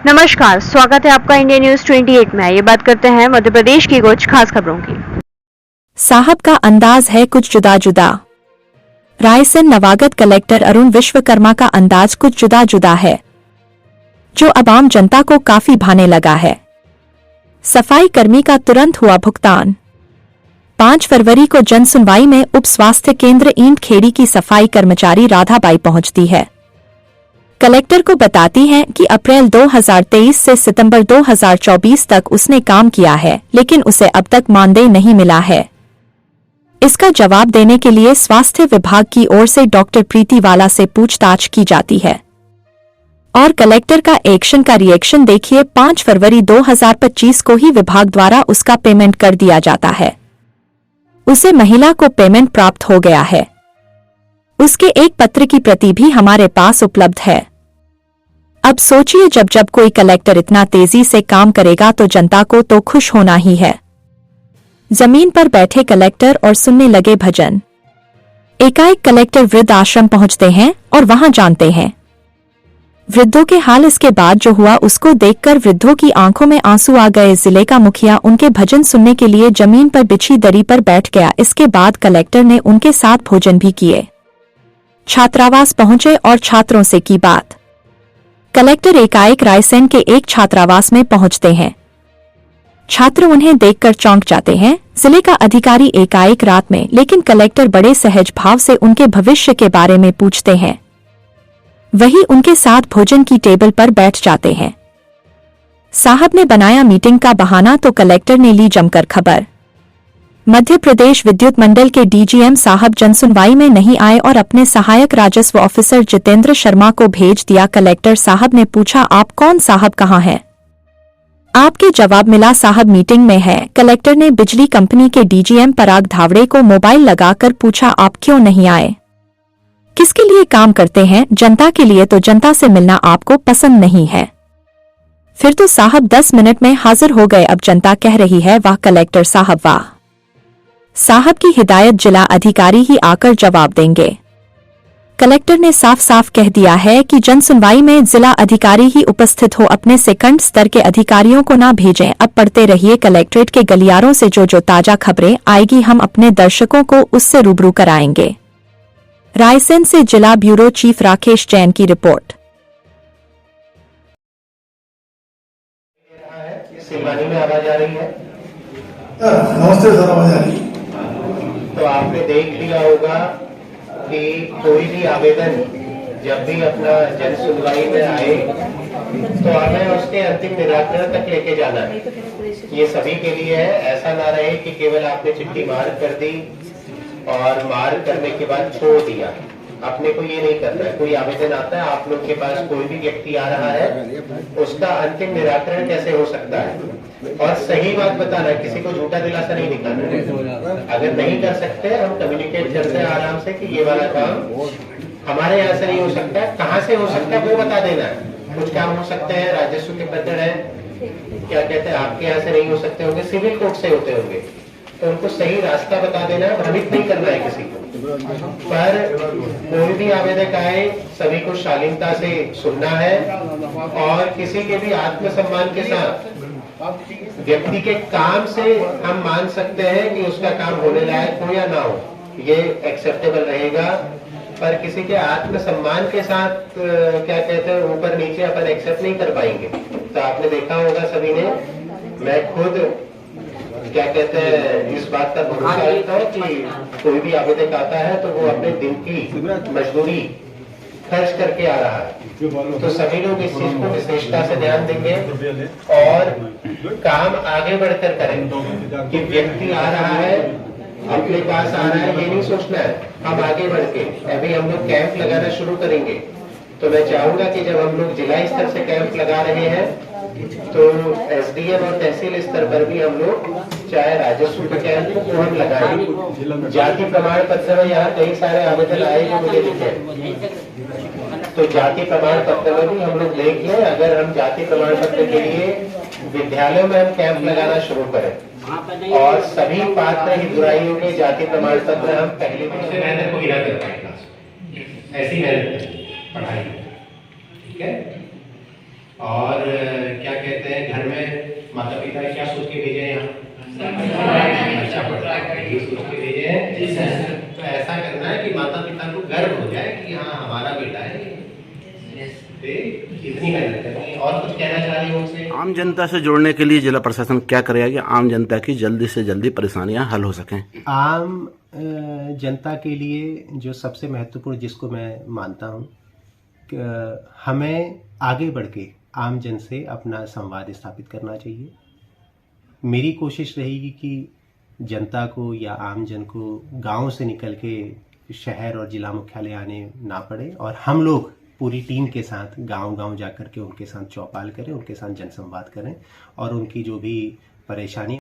नमस्कार, स्वागत है आपका इंडिया न्यूज 28 में। ये बात करते हैं मध्य प्रदेश की कुछ खास खबरों की। साहब का अंदाज है कुछ जुदा जुदा। रायसेन नवागत कलेक्टर अरुण विश्वकर्मा का अंदाज कुछ जुदा जुदा है, जो अब आम जनता को काफी भाने लगा है। सफाई कर्मी का तुरंत हुआ भुगतान। 5 फरवरी को जन सुनवाई में उप स्वास्थ्य केंद्र ईंट खेड़ी की सफाई कर्मचारी राधाबाई पहुंचती है। कलेक्टर को बताती हैं कि अप्रैल 2023 से सितंबर 2024 तक उसने काम किया है, लेकिन उसे अब तक मानदेय नहीं मिला है। इसका जवाब देने के लिए स्वास्थ्य विभाग की ओर से डॉक्टर प्रीतिवाला से पूछताछ की जाती है। और कलेक्टर का एक्शन का रिएक्शन देखिए। 5 फरवरी 2025 को ही विभाग द्वारा उसका पेमेंट कर दिया जाता है। उसे महिला को पेमेंट प्राप्त हो गया है। उसके एक पत्र की प्रति भी हमारे पास उपलब्ध है। अब सोचिए, जब जब कोई कलेक्टर इतना तेजी से काम करेगा तो जनता को तो खुश होना ही है। जमीन पर बैठे कलेक्टर और सुनने लगे भजन। एकाएक कलेक्टर वृद्ध आश्रम पहुंचते हैं और वहां जानते हैं वृद्धों के हाल। इसके बाद जो हुआ उसको देखकर वृद्धों की आंखों में आंसू आ गए। जिले का मुखिया उनके भजन सुनने के लिए जमीन पर बिछी दरी पर बैठ गया। इसके बाद कलेक्टर ने उनके साथ भोजन भी किए। छात्रावास पहुंचे और छात्रों से की बात। कलेक्टर एकाएक रायसेन के एक छात्रावास में पहुंचते हैं। छात्र उन्हें देखकर चौंक जाते हैं। जिले का अधिकारी एकाएक रात में, लेकिन कलेक्टर बड़े सहज भाव से उनके भविष्य के बारे में पूछते हैं। वही उनके साथ भोजन की टेबल पर बैठ जाते हैं। साहब ने बनाया मीटिंग का बहाना तो कलेक्टर ने ली जमकर खबर। मध्य प्रदेश विद्युत मंडल के डीजीएम साहब जनसुनवाई में नहीं आए और अपने सहायक राजस्व ऑफिसर जितेंद्र शर्मा को भेज दिया। कलेक्टर साहब ने पूछा, आप कौन? साहब कहाँ हैं? आपके जवाब मिला, साहब मीटिंग में है। कलेक्टर ने बिजली कंपनी के डीजीएम पराग धावड़े को मोबाइल लगाकर पूछा, आप क्यों नहीं आए? किसके लिए काम करते हैं? जनता के लिए। तो जनता से मिलना आपको पसंद नहीं है? फिर तो साहब 10 मिनट में हाजिर हो गए। अब जनता कह रही है, वाह कलेक्टर साहब वाह। साहब की हिदायत जिला अधिकारी ही आकर जवाब देंगे। कलेक्टर ने साफ साफ कह दिया है कि जन सुनवाई में जिला अधिकारी ही उपस्थित हो। अपने सेकंड स्तर के अधिकारियों को ना भेजें। अब पढ़ते रहिए कलेक्ट्रेट के गलियारों से जो ताजा खबरें आएगी हम अपने दर्शकों को उससे रूबरू कराएंगे। रायसेन से जिला ब्यूरो चीफ राकेश जैन की रिपोर्ट। सिलवानी में आवाज आ रही है? नमस्ते सर, आवाज आ रही है। तो आपने देख लिया होगा कि कोई भी आवेदन जब भी अपना जन सुनवाई में आए तो हमें उसके अंतिम निराकरण तक लेके जाना है। ये सभी के लिए है। ऐसा ना रहे कि केवल आपने चिट्ठी मार्क कर दी और मार्क करने के बाद छोड़ दिया। अपने को ये नहीं करना है। कोई आवेदन आता है, आप लोग के पास कोई भी व्यक्ति आ रहा है, उसका अंतिम निराकरण कैसे हो सकता है और सही बात बताना है। किसी को झूठा दिलासा नहीं दिखाना है। अगर नहीं कर सकते हम कम्युनिकेट करते हैं आराम से कि ये वाला काम हमारे यहाँ से नहीं हो सकता है। कहाँ से हो सकता है वो बता देना है। कुछ काम हो सकते हैं, राजस्व के पत्र है, क्या कहते हैं, आपके यहाँ से नहीं हो सकते होंगे, सिविल कोर्ट से होते होंगे। तो उनको सही रास्ता बता देना है। भ्रमित नहीं करना है किसी को। पर कोई भी आवेदक आए, सभी को शालीनता से सुनना है और किसी के भी आत्मसम्मान के साथ व्यक्ति के काम से हम मान सकते हैं कि उसका काम होने लायक हो या ना हो, ये एक्सेप्टेबल रहेगा। पर किसी के आत्मसम्मान के साथ क्या कहते हैं ऊपर नीचे अपन एक्सेप्ट नहीं कर पाएंगे। तो आपने देखा होगा सभी ने, मैं खुद क्या कहते हैं इस बात का भरोसा रखता है कि कोई भी आवेदक आता है तो वो अपने दिन की मजदूरी खर्च करके आ रहा है। तो सभी लोग इस चीज को विशेषता से ध्यान देंगे और काम आगे बढ़कर करें कि व्यक्ति आ रहा है, अपने पास आ रहा है, ये नहीं सोचना है। हम आगे बढ़ के अभी हम लोग कैंप लगाना शुरू करेंगे। तो मैं चाहूंगा कि जब हम लोग जिला स्तर से कैंप लगा रहे हैं तो एसडीएम और तहसील स्तर पर भी हम लोग चाहे राजस्व के कैंप को हम लगाएंगे। जाति प्रमाण पत्र में यहाँ कई सारे आवेदन आए जो मुझे दिखे, तो जाति प्रमाण पत्र में भी हम लोग देख लें। अगर हम जाति प्रमाण पत्र के लिए विद्यालयों में हम कैंप लगाना शुरू करें और सभी पात्र हितग्राहियों के जाति प्रमाण पत्र हम पहले मेहनत को गिरा कर पाएंगे। ऐसी मेहनत पढ़ाई, ठीक है। और क्या कहते हैं, घर में माता पिता क्या सोच के भेजे हैं यहाँ, अच्छा पढ़ता है ये सोच के भेजे हैं। तो ऐसा करना है कि माता पिता को गर्व हो जाए कि हाँ हमारा बेटा है, इतनी मेहनत करनी है। और कुछ कहना चाह रही हूँ उनसे? आम जनता से जुड़ने के लिए जिला प्रशासन क्या करेगा कि आम जनता की जल्दी से जल्दी परेशानियां हल हो सकें? आम जनता के लिए जो सबसे महत्वपूर्ण, जिसको मैं मानता हूँ, हमें आगे बढ़ के आम जन से अपना संवाद स्थापित करना चाहिए। मेरी कोशिश रहेगी कि जनता को या आम जन को गांव से निकल के शहर और जिला मुख्यालय आने ना पड़े, और हम लोग पूरी टीम के साथ गांव-गांव जाकर के उनके साथ चौपाल करें, उनके साथ जनसंवाद करें और उनकी जो भी परेशानी